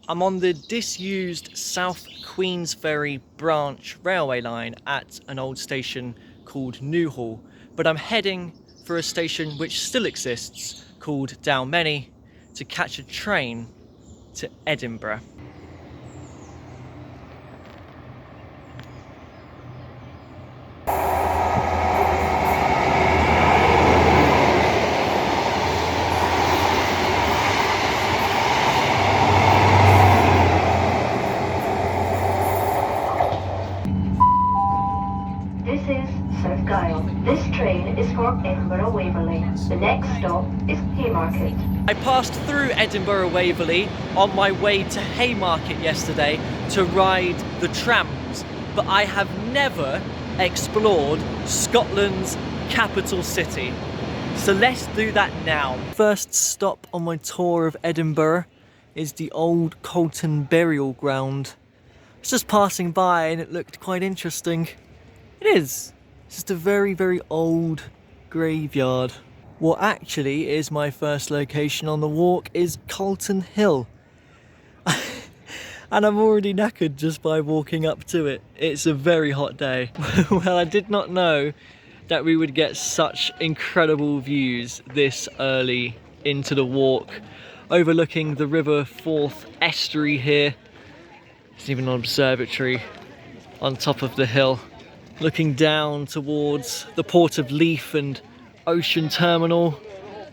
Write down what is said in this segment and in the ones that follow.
I'm on the disused South Queensferry branch railway line at an old station called Newhall, but I'm heading for a station which still exists called Dalmeny to catch a train to Edinburgh. This train is for Edinburgh Waverley. The next stop is Haymarket. I passed through Edinburgh Waverley on my way to Haymarket yesterday to ride the trams, but I have never explored Scotland's capital city. So let's do that now. First stop on my tour of Edinburgh is the old Calton burial ground. I was just passing by and it looked quite interesting. It is. It's just a very, very old graveyard. What actually is my first location on the walk is Calton Hill. And I'm already knackered just by walking up to it. It's a very hot day. Well, I did not know that we would get such incredible views this early into the walk, overlooking the River Forth estuary here. There's even an observatory on top of the hill, looking down towards the Port of Leith and Ocean Terminal,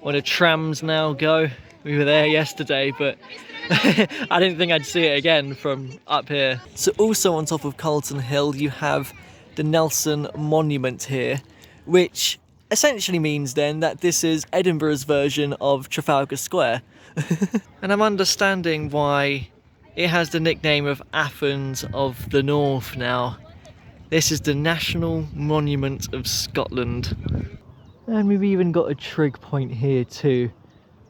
where the trams now go. We were there yesterday, but I didn't think I'd see it again from up here. So also on top of Calton Hill, you have the Nelson Monument here, which essentially means then that this is Edinburgh's version of Trafalgar Square. And I'm understanding why it has the nickname of Athens of the North now. This is the National Monument of Scotland. And we've even got a trig point here too,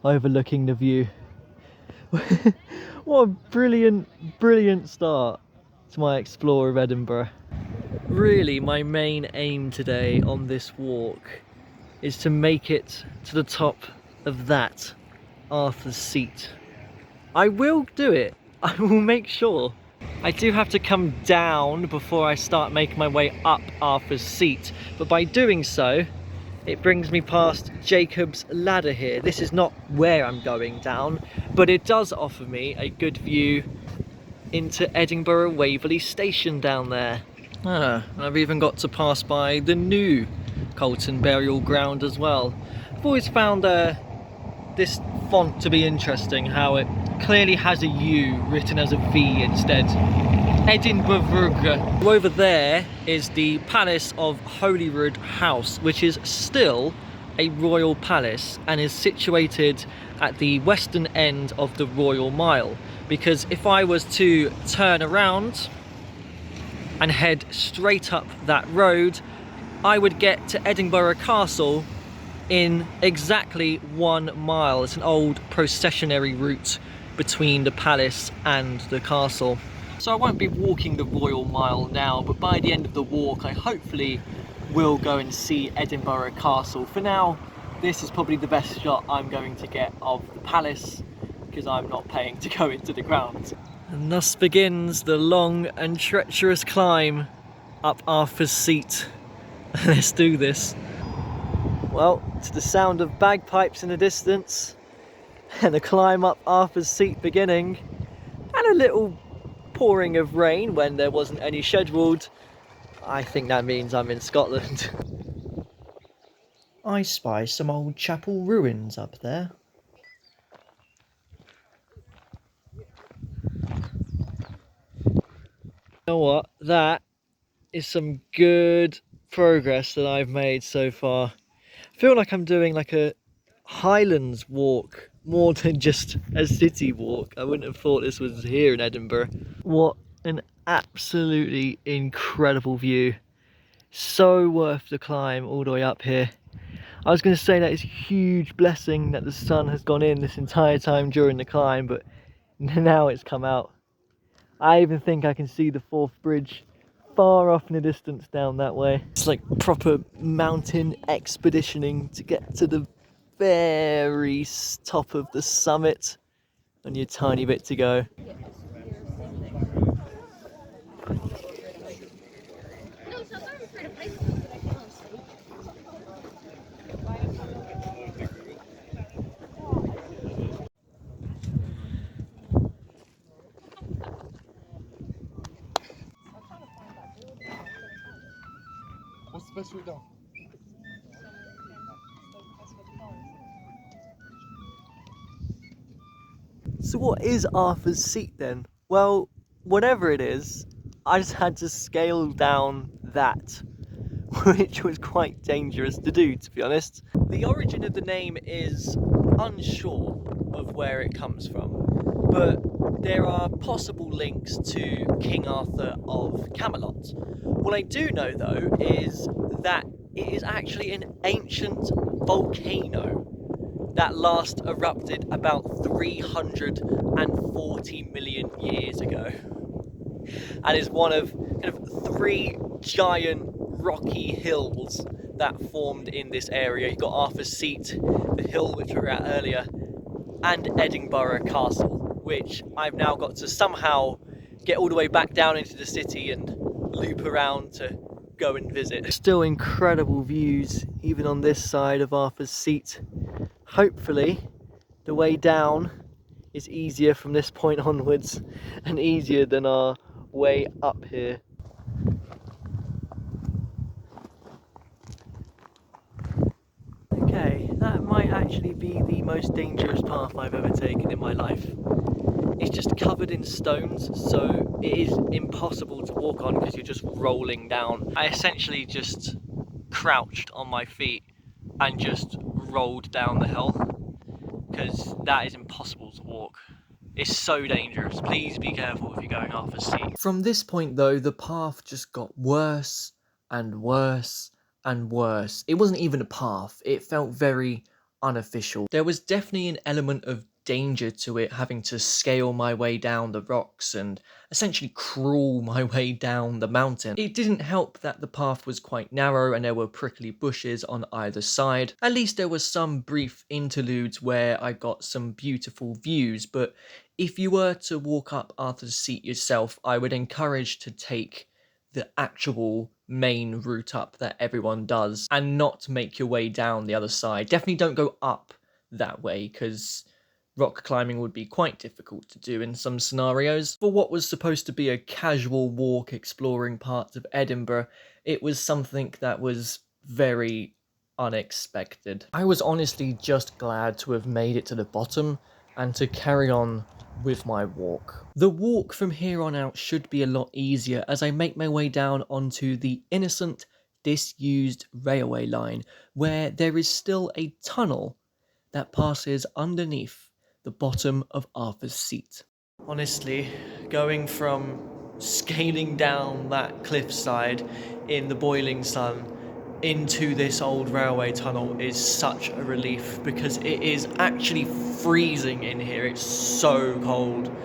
overlooking the view. What a brilliant, brilliant start to my explore of Edinburgh. Really, my main aim today on this walk is to make it to the top of that Arthur's Seat. I will do it. I will make sure. I do have to come down before I start making my way up Arthur's Seat, but by doing so, it brings me past Jacob's Ladder here. This is not where I'm going down, but it does offer me a good view into Edinburgh Waverley Station down there. I've even got to pass by the new Calton burial ground as well. I've always found this font to be interesting, how it clearly has a U written as a V instead. Edinburgh. Over there is the Palace of Holyrood House, which is still a royal palace and is situated at the western end of the Royal Mile. Because if I was to turn around and head straight up that road, I would get to Edinburgh Castle in exactly 1 mile. It's an old processionary route between the palace and the castle. So I won't be walking the Royal Mile now, but by the end of the walk I hopefully will go and see Edinburgh Castle. For now, this is probably the best shot I'm going to get of the palace, because I'm not paying to go into the grounds. And thus begins the long and treacherous climb up Arthur's Seat. Let's do this. Well, to the sound of bagpipes in the distance, and the climb up Arthur's Seat beginning, and a little pouring of rain when there wasn't any scheduled, I think that means I'm in Scotland. I spy some old chapel ruins up there. You know what? That is some good progress that I've made so far. I feel like I'm doing like a Highlands walk more than just a city walk. I wouldn't have thought this was here in Edinburgh. What an absolutely incredible view. So worth the climb all the way up here. I was going to say that it's a huge blessing that the sun has gone in this entire time during the climb, but now it's come out. I even think I can see the Forth Bridge far off in the distance down that way. It's like proper mountain expeditioning to get to the very top of the summit. Only a tiny bit to go. best route down. So what is Arthur's Seat then? Well, whatever it is, I just had to scale down that, which was quite dangerous to do, to be honest. The origin of the name is unsure of where it comes from, but there are possible links to King Arthur of Camelot. What I do know though is that it is actually an ancient volcano that last erupted about 340 million years ago, and is one of kind of three giant rocky hills that formed in this area. You've got Arthur's Seat, the hill which we were at earlier, and Edinburgh Castle, which I've now got to somehow get all the way back down into the city and loop around to go and visit. Still incredible views even on this side of Arthur's Seat. Hopefully the way down is easier from this point onwards and easier than our way up here. Okay, that might actually be the most dangerous path I've ever taken in my life. It's just covered in stones, so it is impossible to walk on because you're just rolling down. I essentially just crouched on my feet and just rolled down the hill because that is impossible to walk. It's so dangerous. Please be careful if you're going Arthur's Seat. From this point though, the path just got worse and worse and worse. It wasn't even a path. It felt very unofficial. There was definitely an element of danger to it, having to scale my way down the rocks and essentially crawl my way down the mountain. It didn't help that the path was quite narrow and there were prickly bushes on either side. At least there was some brief interludes where I got some beautiful views, but if you were to walk up Arthur's Seat yourself, I would encourage to take the actual main route up that everyone does and not make your way down the other side. Definitely don't go up that way because rock climbing would be quite difficult to do in some scenarios. For what was supposed to be a casual walk exploring parts of Edinburgh, it was something that was very unexpected. I was honestly just glad to have made it to the bottom and to carry on with my walk. The walk from here on out should be a lot easier as I make my way down onto the innocent, disused railway line, where there is still a tunnel that passes underneath the bottom of Arthur's Seat. Honestly, going from scaling down that cliffside in the boiling sun into this old railway tunnel is such a relief because it is actually freezing in here. It's so cold.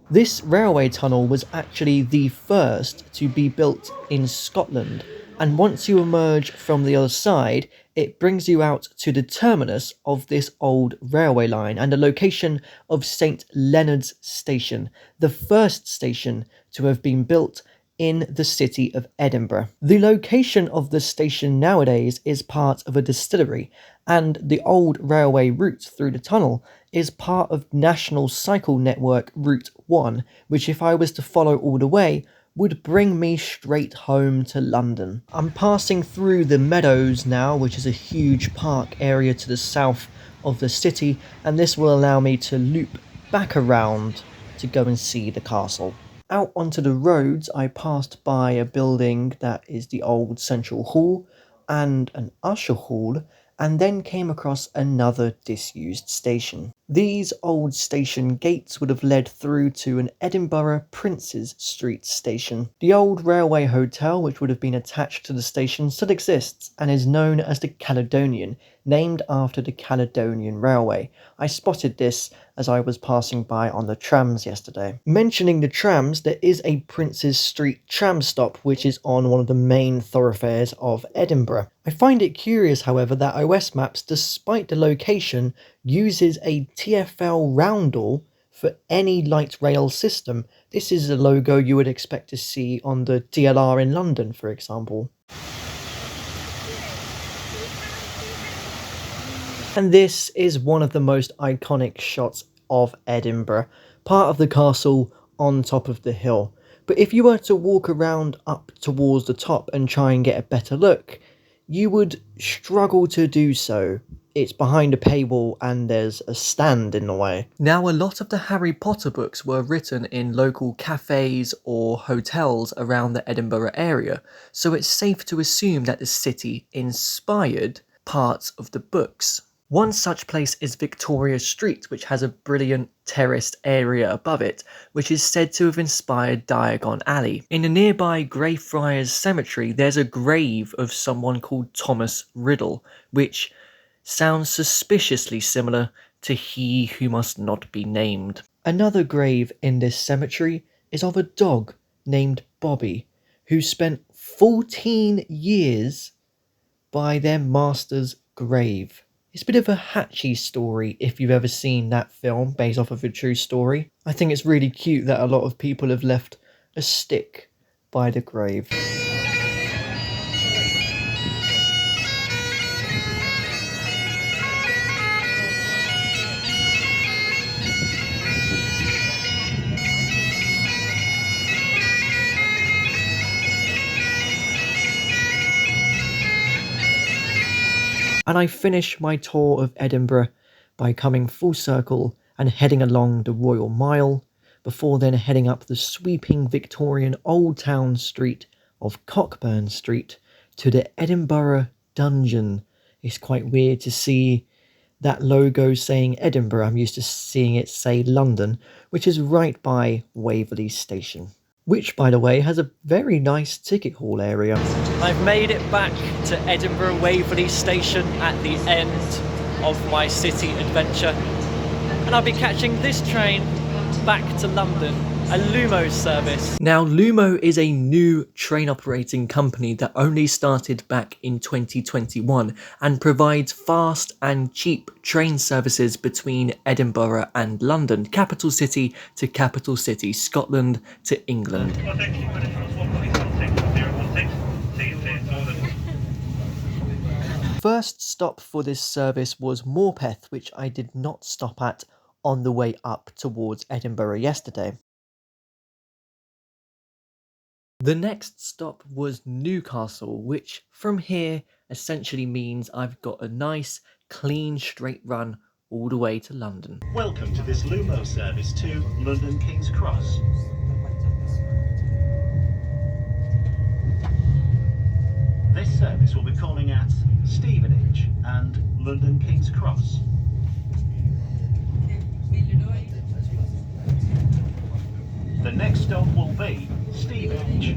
This railway tunnel was actually the first to be built in Scotland, and once you emerge from the other side, it brings you out to the terminus of this old railway line and the location of St Leonard's Station, the first station to have been built in the city of Edinburgh. The location of the station nowadays is part of a distillery, and the old railway route through the tunnel is part of National Cycle Network Route 1, which if I was to follow all the way, would bring me straight home to London. I'm passing through the Meadows now, which is a huge park area to the south of the city, and this will allow me to loop back around to go and see the castle. Out onto the roads, I passed by a building that is the old Central Hall and an usher hall, and then came across another disused station. These old station gates would have led through to an Edinburgh Princes Street station. The old railway hotel, which would have been attached to the station, still exists and is known as the Caledonian, named after the Caledonian Railway. I spotted this as I was passing by on the trams yesterday. Mentioning the trams, there is a Princes Street tram stop which is on one of the main thoroughfares of Edinburgh. I find it curious, however, that OS Maps, despite the location, uses a TfL roundel for any light rail system. This is a logo you would expect to see on the DLR in London, for example. And this is one of the most iconic shots of Edinburgh, part of the castle on top of the hill. But if you were to walk around up towards the top and try and get a better look, you would struggle to do so. It's behind a paywall and there's a stand in the way. Now, a lot of the Harry Potter books were written in local cafes or hotels around the Edinburgh area, so it's safe to assume that the city inspired parts of the books. One such place is Victoria Street, which has a brilliant terraced area above it, which is said to have inspired Diagon Alley. In the nearby Greyfriars Cemetery, there's a grave of someone called Thomas Riddle, which sounds suspiciously similar to He Who Must Not Be Named. Another grave in this cemetery is of a dog named Bobby, who spent 14 years by their master's grave. It's a bit of a hatchy story if you've ever seen that film based off of a true story. I think it's really cute that a lot of people have left a stick by the grave. And I finish my tour of Edinburgh by coming full circle and heading along the Royal Mile, before then heading up the sweeping Victorian Old Town Street of Cockburn Street to the Edinburgh Dungeon. It's quite weird to see that logo saying Edinburgh. I'm used to seeing it say London, which is right by Waverley Station, which, by the way, has a very nice ticket hall area. I've made it back to Edinburgh Waverley Station at the end of my city adventure, and I'll be catching this train back to London, a Lumo service. Now, Lumo is a new train operating company that only started back in 2021 and provides fast and cheap train services between Edinburgh and London, capital city to capital city, Scotland to England. First stop for this service was Morpeth, which I did not stop at on the way up towards Edinburgh yesterday. The next stop was Newcastle, which from here essentially means I've got a nice, clean, straight run all the way to London. Welcome to this Lumo service to London King's Cross. This service will be calling at Stevenage and London King's Cross. The next stop will be Stevenage.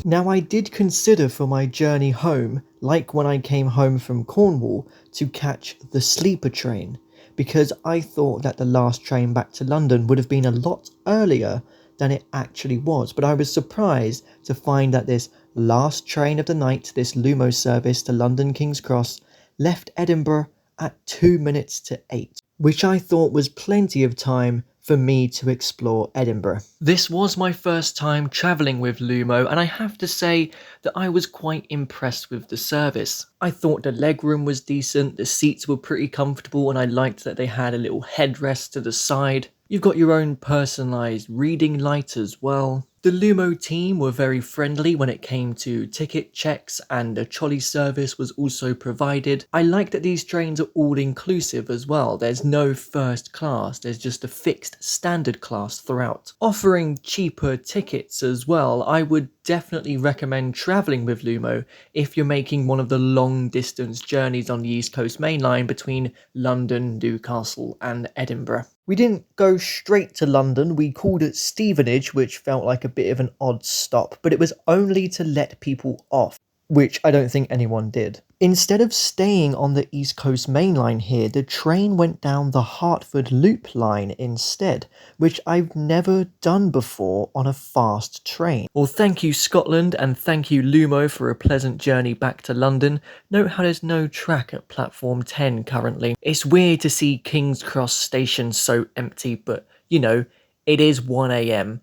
Now, I did consider for my journey home, like when I came home from Cornwall, to catch the sleeper train, because I thought that the last train back to London would have been a lot earlier than it actually was. But I was surprised to find that this last train of the night, this Lumo service to London King's Cross, left Edinburgh at 2 minutes to 8, which I thought was plenty of time for me to explore Edinburgh. This was my first time travelling with Lumo, and I have to say that I was quite impressed with the service. I thought the legroom was decent, the seats were pretty comfortable, and I liked that they had a little headrest to the side. You've got your own personalised reading light as well. The Lumo team were very friendly when it came to ticket checks, and a trolley service was also provided. I like that these trains are all inclusive as well. There's no first class, there's just a fixed standard class throughout. Offering cheaper tickets as well, I would definitely recommend travelling with Lumo if you're making one of the long distance journeys on the East Coast Main Line between London, Newcastle and Edinburgh. We didn't go straight to London, we called it Stevenage, which felt like a bit of an odd stop, but it was only to let people off, which I don't think anyone did. Instead of staying on the East Coast Main Line here, the train went down the Hertford Loop line instead, which I've never done before on a fast train. Well, thank you Scotland, and thank you Lumo for a pleasant journey back to London. Note how there's no track at platform 10 currently. It's weird to see King's Cross station so empty, but you know, it is 1 AM.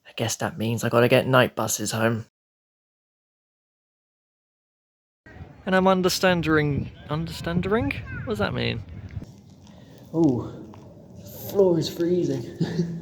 I guess that means I gotta get night buses home. And I'm understanding? What does that mean? Oh, floor is freezing.